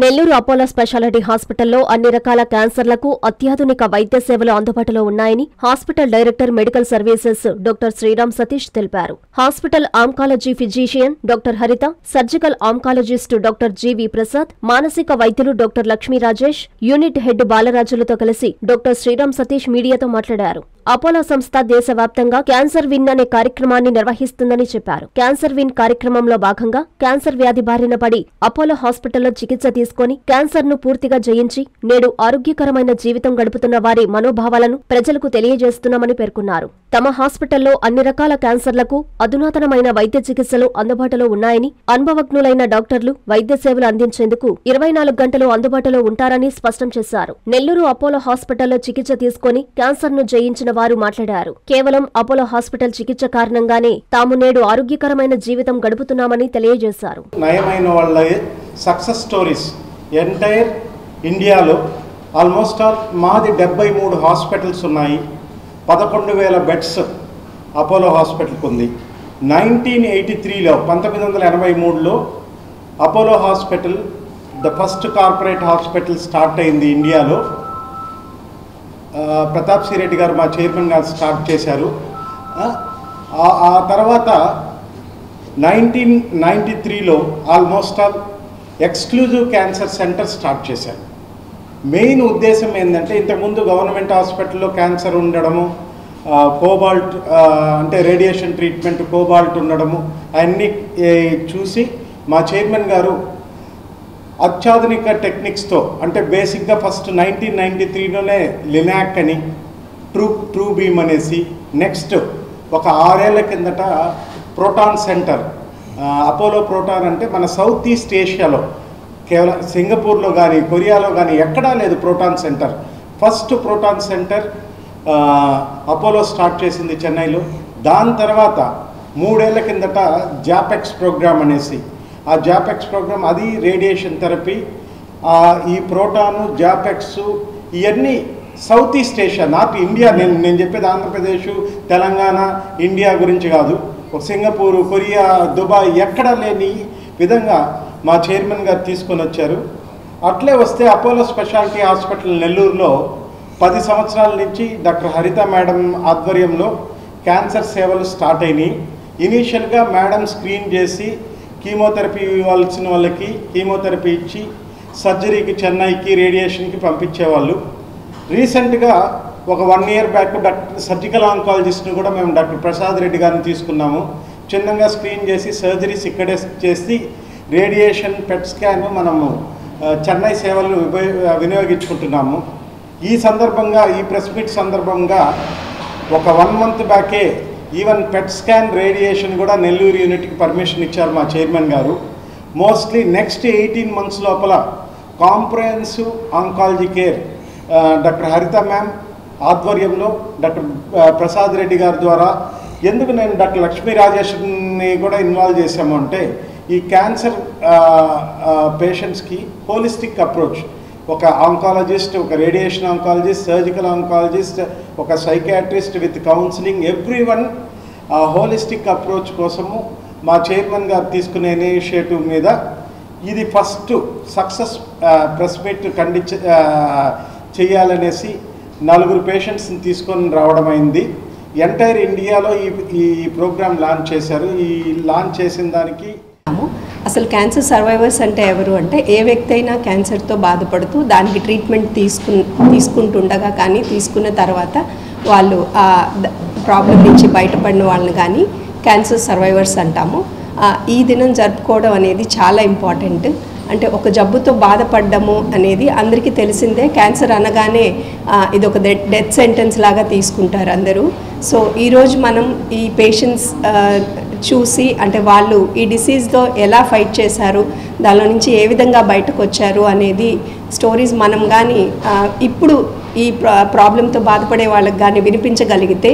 Nellore Apollo speciality హాస్పిటల్లో అన్ని రకాల క్యాన్సర్లకు అత్యాధునిక వైద్య సేవలు అందుబాటులో ఉన్నాయని hospital director medical services doctor Sriram Satish తెలిపారు. Hospital oncology physician doctor Haritha, surgical oncologist doctor G V Prasad, మానసిక వైద్యులు doctor Lakshmi Rajesh, unit head బాలరాజులతో కలిసి డాక్టర్ శ్రీరామ్ సతీష్ మీడియాతో మాట్లాడారు. అపోలో సంస్థ దేశవ్యాప్తంగా క్యాన్సర్ విన్ అనే కార్యక్రమాన్ని నిర్వహిస్తుందని చెప్పారు. క్యాన్సర్ విన్ కార్యక్రమంలో భాగంగా క్యాన్సర్ వ్యాధి బారిన పడి అపోలో హాస్పిటల్లో చికిత్స తీసుకుని క్యాన్సర్ ను పూర్తిగా జయించి నేడు ఆరోగ్యకరమైన జీవితం గడుపుతున్న వారి మనోభావాలను ప్రజలకు తెలియజేస్తున్నామని పేర్కొన్నారు. తమ హాస్పిటల్లో అన్ని రకాల క్యాన్సర్లకు అధునాతనమైన వైద్య చికిత్సలు అందుబాటులో ఉన్నాయని, అనుభవజ్ఞులైన డాక్టర్లు వైద్య సేవలు అందించేందుకు 24 గంటలు అందుబాటులో ఉంటారని స్పష్టం చేశారు. నెల్లూరు అపోలో హాస్పిటల్లో చికిత్స తీసుకుని క్యాన్సర్ ను జయించిన వారు మాట్లాడారు. కేవలం అపోలో హాస్పిటల్ చికిత్స కారణంగానే తాము నేడు ఆరోగ్యకరమైన జీవితం గడుపుతున్నామని తెలియజేశారు. నయమైన వాళ్ళ సక్సెస్ స్టోరీస్ ఎంటైర్ ఇండియాలో ఆల్మోస్ట్ మాది 73 హాస్పిటల్స్ ఉన్నాయి. 11,000 బెడ్స్ అపోలో హాస్పిటల్కి ఉంది. 1983లో 1983లో Apollo hospital the first corporate hospital start అయింది ఇండియాలో. ప్రతాప్ సి రెడ్డి గారు మా చైర్మన్ గారు స్టార్ట్ చేశారు. ఆ తర్వాత 1993లో almost all exclusive cancer centre start చేశారు. మెయిన్ ఉద్దేశం ఏంటంటే ఇంతకుముందు గవర్నమెంట్ హాస్పిటల్లో క్యాన్సర్ ఉండడము, కోబాల్ట్ అంటే రేడియేషన్ ట్రీట్మెంట్ కోబాల్ట్ ఉండడము అవన్నీ చూసి మా చైర్మన్ గారు అత్యాధునిక టెక్నిక్స్తో అంటే బేసిక్గా ఫస్ట్ 1993లోనే లినాక్ అని ట్రూ బీమ్ అనేసి, నెక్స్ట్ ఒక 6 ఏళ్ల కిందట ప్రోటాన్ సెంటర్, అపోలో ప్రోటాన్ అంటే మన సౌత్ ఈస్ట్ ఏషియాలో కేవలం సింగపూర్లో కానీ కొరియాలో కానీ ఎక్కడా లేదు proton centre. First proton centre Apollo start చేసింది చెన్నైలో. దాని తర్వాత 3 ఏళ్ల కిందట జాపెక్స్ ప్రోగ్రామ్ అనేసి, ఆ జాపెక్స్ ప్రోగ్రామ్ అది రేడియేషన్ థెరపీ. ఈ ప్రోటాను జాపెక్స్ ఇవన్నీ south east Asia, not India. నేను చెప్పేది ఆంధ్రప్రదేశ్, తెలంగాణ, ఇండియా గురించి కాదు. సింగపూరు, కొరియా, దుబాయ్ ఎక్కడ లేని విధంగా మా చైర్మన్ గారు తీసుకొని వచ్చారు. అట్లే వస్తే అపోలో స్పెషాలిటీ హాస్పిటల్ నెల్లూరులో 10 సంవత్సరాల నుంచి డాక్టర్ హరిత మేడం ఆధ్వర్యంలో క్యాన్సర్ సేవలు స్టార్ట్ అయినాయి. ఇనీషియల్గా మేడం స్క్రీన్ చేసి కీమోథెరపీ ఇవ్వాల్సిన వాళ్ళకి కీమోథెరపీ ఇచ్చి సర్జరీకి చెన్నైకి రేడియేషన్కి పంపించేవాళ్ళు. రీసెంట్గా ఒక 1 ఇయర్ బ్యాక్ సర్జికల్ ఆంకాలజిస్ట్ని కూడా మేము డాక్టర్ ప్రసాద్ రెడ్డి గారిని తీసుకున్నాము. చిన్నగా స్క్రీన్ చేసి సర్జరీస్ ఇక్కడే చేసి రేడియేషన్ పెట్ స్కాన్ మనము చెన్నై సేవలు వినియోగించుకుంటున్నాము. ఈ సందర్భంగా ఈ ప్రెస్ మీట్ సందర్భంగా ఒక 1 మంత్ బ్యాకే ఈవెన్ పెట్ స్కాన్ రేడియేషన్ కూడా నెల్లూరు యూనిట్కి పర్మిషన్ ఇచ్చారు మా చైర్మన్ గారు. మోస్ట్లీ నెక్స్ట్ 18 మంత్స్ లోపల comprehensive oncology care doctor Haritha ma'am ఆధ్వర్యంలో డాక్టర్ ప్రసాద్ రెడ్డి గారి ద్వారా, ఎందుకు నేను డాక్టర్ లక్ష్మీ రాజేష్ని కూడా ఇన్వాల్వ్ చేశాము అంటే ఈ క్యాన్సర్ పేషెంట్స్కి హోలిస్టిక్ అప్రోచ్, ఒక ఆంకాలజిస్ట్, ఒక రేడియేషన్ ఆంకాలజిస్ట్, సర్జికల్ ఆంకాలజిస్ట్, ఒక psychiatrist with counselling, everyone holistic approach కోసము మా చైర్మన్ గారు తీసుకునే ఇనిషియేటివ్ మీద ఇది ఫస్ట్ సక్సెస్ ప్రెస్ మీట్ చేయాలనేసి 4 పేషెంట్స్ని తీసుకొని రావడం అయింది. ఎంటైర్ ఇండియాలో ఈ ప్రోగ్రామ్ లాంచ్ చేశారు. ఈ లాంచ్ చేసిన దానికి అసలు క్యాన్సర్ సర్వైవర్స్ అంటే ఎవరు అంటే ఏ వ్యక్తి అయినా క్యాన్సర్తో బాధపడుతూ దానికి ట్రీట్మెంట్ తీసుకుంటుండగా కానీ తీసుకున్న తర్వాత వాళ్ళు ఆ ప్రాబ్లం నుంచి బయటపడిన వాళ్ళని కానీ క్యాన్సర్ సర్వైవర్స్ అంటాము. ఈ దినం జరుపుకోవడం అనేది చాలా ఇంపార్టెంట్. అంటే ఒక జబ్బుతో బాధపడ్డము అనేది అందరికీ తెలిసిందే. క్యాన్సర్ అనగానే ఇది ఒక డెత్ సెంటెన్స్ లాగా తీసుకుంటారు అందరూ. సో ఈరోజు మనం ఈ పేషెంట్స్ చూసి అంటే వాళ్ళు ఈ డిసీజ్తో ఎలా ఫైట్ చేశారు, దానిలో నుంచి ఏ విధంగా బయటకు వచ్చారు అనేది స్టోరీస్ మనం కానీ ఇప్పుడు ఈ ప్రాబ్లంతో బాధపడే వాళ్ళకి కానీ వినిపించగలిగితే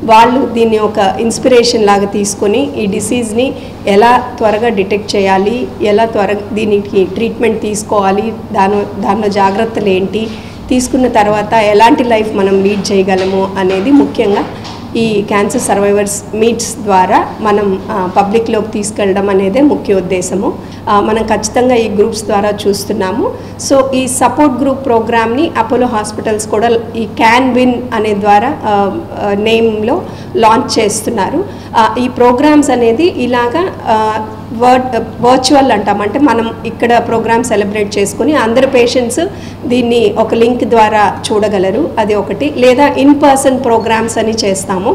వాళ్ళు దీన్ని ఒక ఇన్స్పిరేషన్ లాగా తీసుకొని ఈ డిసీజ్ని ఎలా త్వరగా డిటెక్ట్ చేయాలి, ఎలా త్వరగా దీనికి ట్రీట్మెంట్ తీసుకోవాలి, దానిలో జాగ్రత్తలు ఏంటి, తీసుకున్న తర్వాత ఎలాంటి లైఫ్ మనం లీడ్ చేయగలము అనేది ముఖ్యంగా ఈ క్యాన్సర్ సర్వైవర్స్ మీట్స్ ద్వారా మనం పబ్లిక్లోకి తీసుకెళ్ళడం అనేదే ముఖ్య ఉద్దేశము. మనం ఖచ్చితంగా ఈ గ్రూప్స్ ద్వారా చూస్తున్నాము. సో ఈ సపోర్ట్ గ్రూప్ ప్రోగ్రామ్ని అపోలో హాస్పిటల్స్ కూడా ఈ క్యాన్ విన్ అనే ద్వారా నేమ్లో లాంచ్ చేస్తున్నారు. ఈ ప్రోగ్రామ్స్ అనేది ఇలాగా వర్చువల్ అంటాం, అంటే మనం ఇక్కడ ప్రోగ్రామ్ సెలబ్రేట్ చేసుకుని అందరు పేషెంట్స్ దీన్ని ఒక లింక్ ద్వారా చూడగలరు, అది ఒకటి. లేదా ఇన్ పర్సన్ ప్రోగ్రామ్స్ అని చేస్తాము.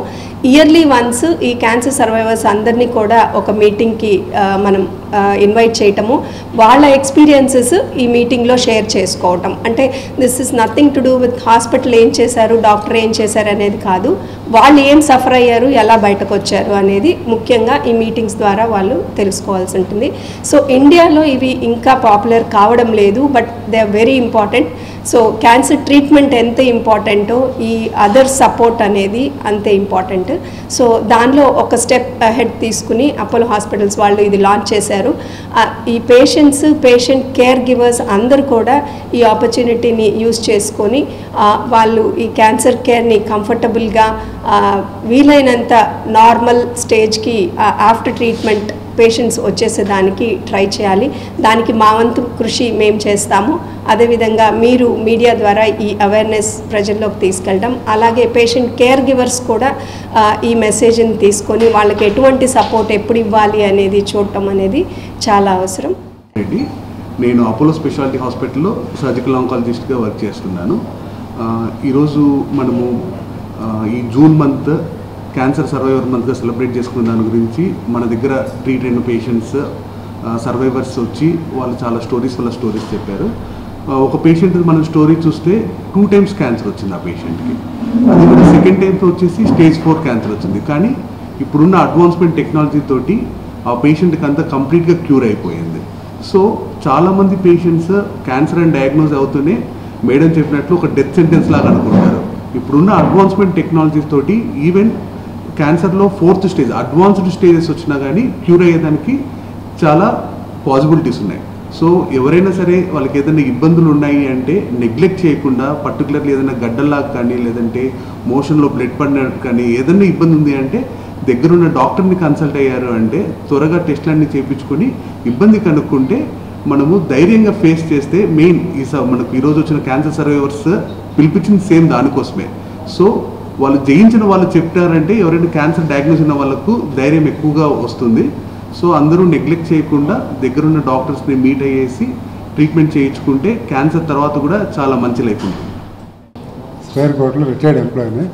ఇయర్లీ వన్స్ ఈ క్యాన్సర్ సర్వైవర్స్ అందరినీ కూడా ఒక మీటింగ్కి మనం ఇన్వైట్ చేయటము, వాళ్ళ ఎక్స్పీరియన్సెస్ ఈ మీటింగ్లో షేర్ చేసుకోవటం. అంటే this is nothing to do with hospital ఏం చేశారు, డాక్టర్ ఏం చేశారు అనేది కాదు, వాళ్ళు ఏం సఫర్ అయ్యారు, ఎలా బయటకు వచ్చారు అనేది ముఖ్యంగా ఈ మీటింగ్స్ ద్వారా వాళ్ళు తెలుసుకోవాల్సి ఉంటుంది. సో ఇండియాలో ఇవి ఇంకా పాపులర్ కావడం లేదు, but they are very important. So cancer treatment ఎంత ఇంపార్టెంటో ఈ అదర్ సపోర్ట్ అనేది అంతే ఇంపార్టెంట్. సో దానిలో ఒక స్టెప్ అహెడ్ తీసుకుని అపోలో హాస్పిటల్స్ వాళ్ళు ఇది లాంచ్ చేశారు. ఈ పేషెంట్ కేర్ గివర్స్ అందరూ కూడా ఈ ఆపర్చునిటీని యూజ్ చేసుకొని వాళ్ళు ఈ క్యాన్సర్ కేర్ని కంఫర్టబుల్గా వీలైనంత నార్మల్ స్టేజ్కి ఆఫ్టర్ ట్రీట్మెంట్ పేషెంట్స్ వచ్చేసేదానికి ట్రై చేయాలి. దానికి మా వంతు కృషి మేము చేస్తాము. అదేవిధంగా మీరు మీడియా ద్వారా ఈ అవేర్నెస్ ప్రజల్లోకి తీసుకెళ్ళడం, అలాగే పేషెంట్ కేర్ గివర్స్ కూడా ఈ మెసేజ్ని తీసుకొని వాళ్ళకి ఎటువంటి సపోర్ట్ ఎప్పుడు ఇవ్వాలి అనేది చూడటం అనేది చాలా అవసరం. నేను అపోలో స్పెషాలిటీ హాస్పిటల్లో సర్జికల్ ఆంకాలజిస్ట్గా వర్క్ చేస్తున్నాను. ఈరోజు మనము ఈ జూన్ మంత్ క్యాన్సర్ సర్వైవర్ మంత్గా సెలబ్రేట్ చేసుకున్న దాని గురించి మన దగ్గర ట్రీట్ అయిన పేషెంట్స్ సర్వైవర్స్ వచ్చి వాళ్ళు చాలా స్టోరీస్ చెప్పారు. ఒక పేషెంట్ మనం స్టోరీ చూస్తే 2 times క్యాన్సర్ వచ్చింది ఆ పేషెంట్కి. అది కూడా సెకండ్ టైంతో వచ్చేసి స్టేజ్ 4 క్యాన్సర్ వచ్చింది. కానీ ఇప్పుడున్న అడ్వాన్స్మెంట్ టెక్నాలజీ తోటి ఆ పేషెంట్కి అంతా కంప్లీట్గా క్యూర్ అయిపోయింది. సో చాలామంది పేషెంట్స్ క్యాన్సర్ అని డయాగ్నోజ్ అవుతూనే మేడం చెప్పినట్లు ఒక డెత్ సెంటెన్స్ లాగా అనుకుంటారు. ఇప్పుడున్న అడ్వాన్స్మెంట్ టెక్నాలజీస్ తోటి ఈవెన్ క్యాన్సర్లో 4th స్టేజ్ అడ్వాన్స్డ్ స్టేజెస్ వచ్చినా కానీ క్యూర్ అయ్యేదానికి చాలా పాసిబిలిటీస్ ఉన్నాయి. సో ఎవరైనా సరే వాళ్ళకి ఏదైనా ఇబ్బందులు ఉన్నాయి అంటే నెగ్లెక్ట్ చేయకుండా, పర్టికులర్లీ ఏదైనా గడ్డల్లాగా కానీ లేదంటే మోషన్లో బ్లడ్ పడినట్టు కానీ ఏదైనా ఇబ్బంది ఉంది అంటే దగ్గరున్న డాక్టర్ని కన్సల్ట్ అయ్యారు అంటే త్వరగా టెస్ట్లన్నీ చేయించుకొని ఇబ్బంది కనుక్కుంటే మనము ధైర్యంగా ఫేస్ చేస్తే మెయిన్ మనకు ఈరోజు వచ్చిన క్యాన్సర్ సర్వైవర్స్ పిలిపించింది సేమ్ దానికోసమే. సో వాళ్ళు జయించిన వాళ్ళు చెప్తారంటే ఎవరైనా క్యాన్సర్ డయాగ్నోస్ ఉన్న వాళ్ళకు ధైర్యం ఎక్కువగా వస్తుంది. సో అందరూ నెగ్లెక్ట్ చేయకుండా దగ్గరున్న డాక్టర్స్ని మీట్ అయ్యేసి ట్రీట్మెంట్ చేయించుకుంటే క్యాన్సర్ తర్వాత కూడా చాలా మంచి లైఫ్ ఉంటుంది. స్క్వేర్ కోట్లో రిటైర్డ్ ఎంప్లాయీని.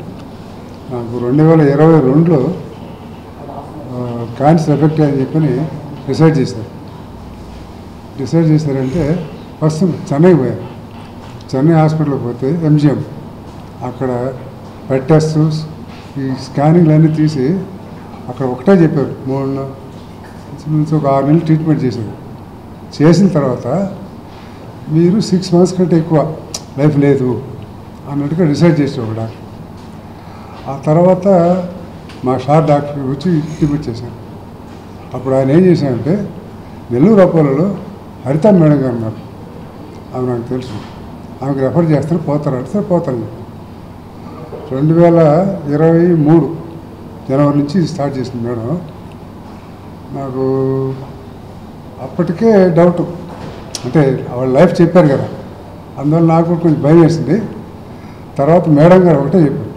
నాకు 2022లో క్యాన్సర్ ఎఫెక్ట్ అని చెప్పని డిసైడ్ చేశారంటే ఫస్ట్ చెన్నై పోయారు. చెన్నై హాస్పిటల్కి పోతే MGM అక్కడ బ్లడ్ టెస్ట్ ఈ స్కానింగ్లు అన్నీ తీసి అక్కడ ఒకటే చెప్పారు, 3 నుంచి ఒక 6 నెలలు ట్రీట్మెంట్ చేశారు. చేసిన తర్వాత మీరు 6 months కంటే ఎక్కువ లైఫ్ లేదు అన్నట్టుగా డిసైడ్ చేశారు ఒక డాక్టర్. ఆ తర్వాత మా షార్ డాక్టర్ వచ్చి ట్రీట్మెంట్ చేశారు. అప్పుడు ఆయన ఏం చేశారంటే నెల్లూరు అపోలోలో హరిత మేడం గారు ఉన్నారు, ఆమె నాకు తెలుసు, ఆమెకు రెఫర్ చేస్తారు పోతారంటే సరే పోతాను. 2023 జనవరి నుంచి స్టార్ట్ చేసింది మేడం. నాకు అప్పటికే డౌట్, అంటే వాళ్ళ లైఫ్ చెప్పారు కదా, అందువల్ల నాకు కొంచెం భయం వేసింది. తర్వాత మేడం గారు ఒకటే చెప్పారు,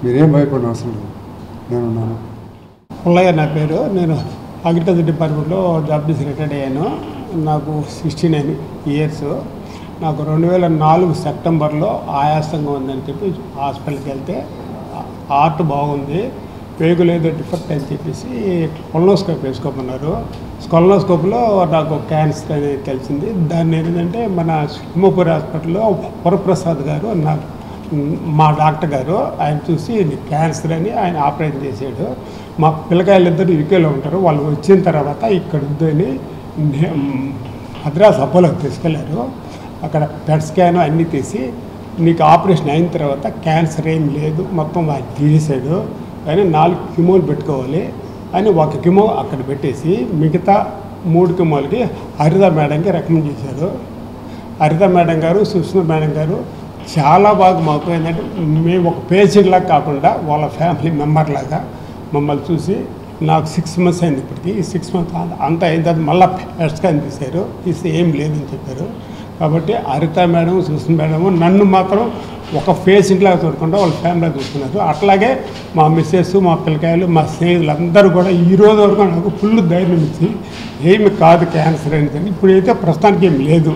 మీరేం భయపడిన అవసరం లేదు, నేనున్నాను. పుల్లయ్య నా పేరు. నేను అగ్రికల్చర్ డిపార్ట్మెంట్లో జాబ్ చేసి రిటైర్డ్ అయ్యాను. నాకు 69 years. నాకు 2004 సెప్టెంబర్లో ఆయాసంగా ఉందని చెప్పి హాస్పిటల్కి వెళ్తే హార్ట్ బాగుంది, పేగులు ఏదో డిఫెక్ట్ అని చెప్పేసి కొలనోస్కోప్ వేసుకోమన్నారు. కొలనోస్కోప్లో నాకు క్యాన్సర్ అనేది తెలిసింది. దాన్ని ఏంటంటే మన సింహపూర్ హాస్పిటల్లో వరప్రసాద్ గారు మా డాక్టర్ గారు ఆయన చూసి క్యాన్సర్ అని ఆయన ఆపరేషన్ చేశాడు. మా పిల్లకాయలిద్దరు యూకేలో ఉంటారు, వాళ్ళు వచ్చిన తర్వాత ఇక్కడ వద్దని మద్రాస్ అపోలోకి తీసుకెళ్లారు. అక్కడ పెట్ స్కాన్ అన్నీ తీసి నీకు ఆపరేషన్ అయిన తర్వాత క్యాన్సర్ ఏం లేదు, మొత్తం ఆయన తీసేశాడు. కానీ 4 కిమోలు పెట్టుకోవాలి అని 1 కిమో అక్కడ పెట్టేసి మిగతా 3 కిమోలకి హరిత మేడంకి రికమెండ్ చేశారు. హరిత మేడం గారు, సుష్మా మేడం గారు చాలా బాగా మాకు ఏంటంటే మేము ఒక పేషెంట్ లాగా కాకుండా వాళ్ళ ఫ్యామిలీ మెంబర్ లాగా మమ్మల్ని చూసి నాకు 6 months అయింది ఇప్పటికి. ఈ 6 months అంతా అయిన తర్వాత మళ్ళీ PET స్కాన్ తీశారు. తీస్తే ఏం లేదని చెప్పారు. కాబట్టి హరిత మేడం, సుష్మిత మేడం నన్ను మాత్రం ఒక పేషెంట్ లాగా చూడకుండా వాళ్ళ ఫ్యామిలీగా చూసుకున్నారు. అట్లాగే మా మిస్సెస్, మా పిల్లకాయలు, మా స్నేహితులందరూ కూడా ఈ రోజు వరకు నాకు ఫుల్ ధైర్యం ఇచ్చి ఏమి కాదు క్యాన్సర్ అనేది. ఇప్పుడైతే ప్రస్తుతానికి ఏం లేదు.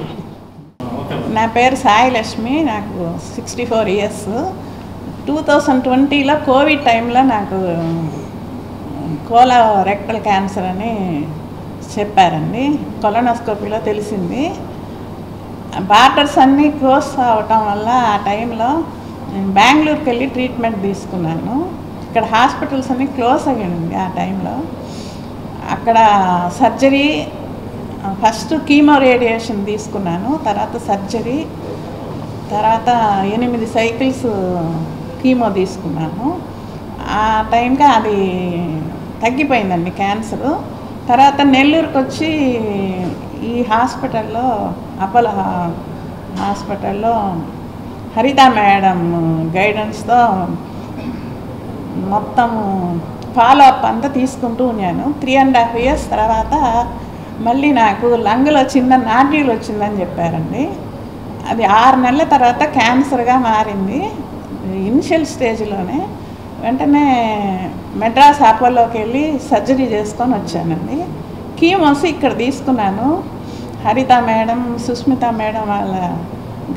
నా పేరు సాయి లక్ష్మి, నాకు 64 years. 2020లో కోవిడ్ టైంలో నాకు కోలోరెక్టల్ క్యాన్సర్ అని చెప్పారండి. కొలనోస్కోపీలో తెలిసింది. బార్డర్స్ అన్నీ క్లోజ్ అవటం వల్ల ఆ టైంలో నేను బెంగళూరుకి వెళ్ళి ట్రీట్మెంట్ తీసుకున్నాను. ఇక్కడ హాస్పిటల్స్ అన్నీ క్లోజ్ అయ్యింది ఆ టైంలో. అక్కడ సర్జరీ, ఫస్ట్ కీమో రేడియేషన్ తీసుకున్నాను, తర్వాత సర్జరీ, తర్వాత 8 cycles కీమో తీసుకున్నాను. ఆ టైంకి అది తగ్గిపోయిందండి క్యాన్సరు. తర్వాత నెల్లూరుకి వచ్చి ఈ హాస్పిటల్లో, అపోలో హాస్పిటల్లో హరిత మేడం గైడెన్స్తో మొత్తం ఫాలోఅప్ అంతా తీసుకుంటూ ఉన్నాను. 3.5 years తర్వాత మళ్ళీ నాకు లంగ్లో చిన్న నాడ్యూల్ వచ్చిందని చెప్పారండి. అది 6 నెలల తర్వాత క్యాన్సర్గా మారింది ఇనిషియల్ స్టేజ్లోనే. వెంటనే మెడ్రాస్ అపోలోకి వెళ్ళి సర్జరీ చేసుకొని వచ్చానండి. కీమోస్ ఇక్కడ తీసుకున్నాను. హరిత మేడం, సుష్మిత మేడం వాళ్ళ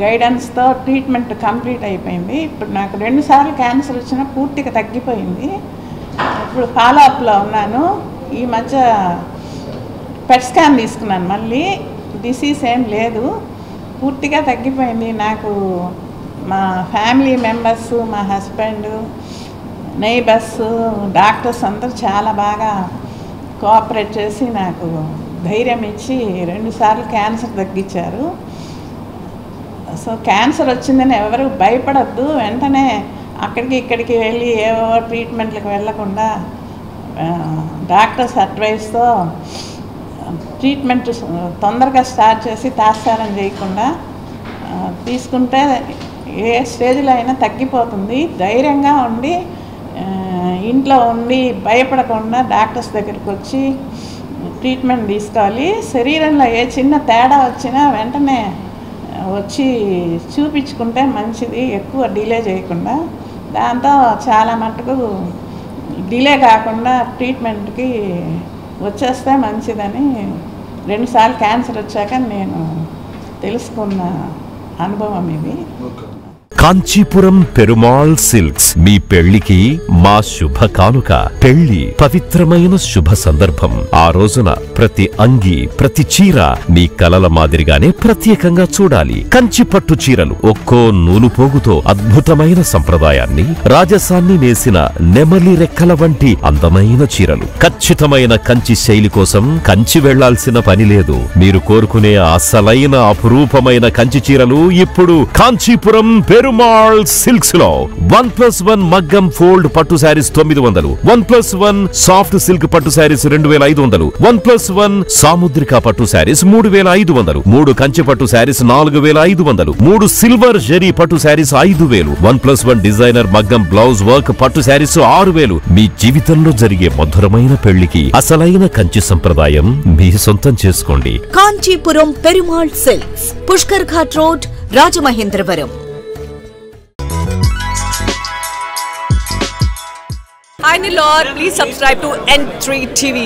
గైడెన్స్తో ట్రీట్మెంట్ కంప్లీట్ అయిపోయింది. ఇప్పుడు నాకు 2 సార్లు క్యాన్సర్ వచ్చినా పూర్తిగా తగ్గిపోయింది. ఇప్పుడు ఫాలోఅప్లో ఉన్నాను. ఈ మధ్య PET స్కాన్ తీసుకున్నాను. మళ్ళీ డిసీజ్ ఏం లేదు, పూర్తిగా తగ్గిపోయింది. నాకు మా ఫ్యామిలీ మెంబర్స్, మా హస్బెండ్, నైబర్స్, డాక్టర్స్ అందరూ చాలా బాగా కోఆపరేట్ చేసి నాకు ధైర్యం ఇచ్చి 2 సార్లు క్యాన్సర్ తగ్గించారు. సో క్యాన్సర్ వచ్చిందని ఎవరు భయపడద్దు. వెంటనే అక్కడికి ఇక్కడికి వెళ్ళి ఏవో ట్రీట్మెంట్లకు వెళ్ళకుండా డాక్టర్స్ అడ్వైస్తో ట్రీట్మెంట్ తొందరగా స్టార్ట్ చేసి తాత్సారం చేయకుండా తీసుకుంటే ఏ స్టేజ్లో అయినా తగ్గిపోతుంది. ధైర్యంగా ఉండి ఇంట్లో ఉండి భయపడకుండా డాక్టర్స్ దగ్గరికి వచ్చి ట్రీట్మెంట్ తీసుకోవాలి. శరీరంలో ఏ చిన్న తేడా వచ్చినా వెంటనే వచ్చి చూపించుకుంటే మంచిది, ఎక్కువ డిలే చేయకుండా. దాంతో చాలా మటుకు డిలే కాకుండా ట్రీట్మెంట్కి వచ్చేస్తే మంచిదని 2 సార్లు క్యాన్సర్ వచ్చాక నేను తెలుసుకున్న అనుభవం ఇది. కాంచీపురం పెరుమాళ్ సిల్క్స్ మీ పెళ్లికి మా శుభ కానుక. పెళ్లి పవిత్రమైన శుభ సందర్భం. ఆ రోజున ప్రతి అంగి, ప్రతి చీర మీ కలల మాదిరిగానే ప్రత్యేకంగా చూడాలి. కంచి పట్టు చీరలు ఒక్కో నూలు పోగుతో అద్భుతమైన సంప్రదాయాన్ని, రాజసాన్ని నేసిన నెమలి రెక్కల వంటి అందమైన చీరలు. ఖచ్చితమైన కంచి శైలి కోసం కంచి వెళ్లాల్సిన పని లేదు. మీరు కోరుకునే అసలైన అపురూపమైన కంచి చీరలు ఇప్పుడు కాంచీపురం పెరుమాళ్ సిల్క్స్ లో 1+1 మగ్గం ఫోల్డ్ పట్టు శారీస్ 900, 1+1 సాఫ్ట్ సిల్క్ పట్టు శారీస్ 2500, 1+1 సాముద్రిక పట్టు శారీస్ 3500, 3 కంచి పట్టు శారీస్ 4500, 3 సిల్వర్ జరీ పట్టు శారీస్ 5000, 1+1 డిజైనర్ మగ్గం బ్లౌజ్ వర్క్ పట్టు శారీస్ 6000. మీ జీవితంలో జరిగే మధురమైన పెళ్లికి అసలైన కంచి సంప్రదాయం మీ సొంతం చేసుకోండి. Kanchipuram Perumal silks, Pushkar ghat road, Rajamahendravaram. Hi Nilor, please subscribe to N3 TV.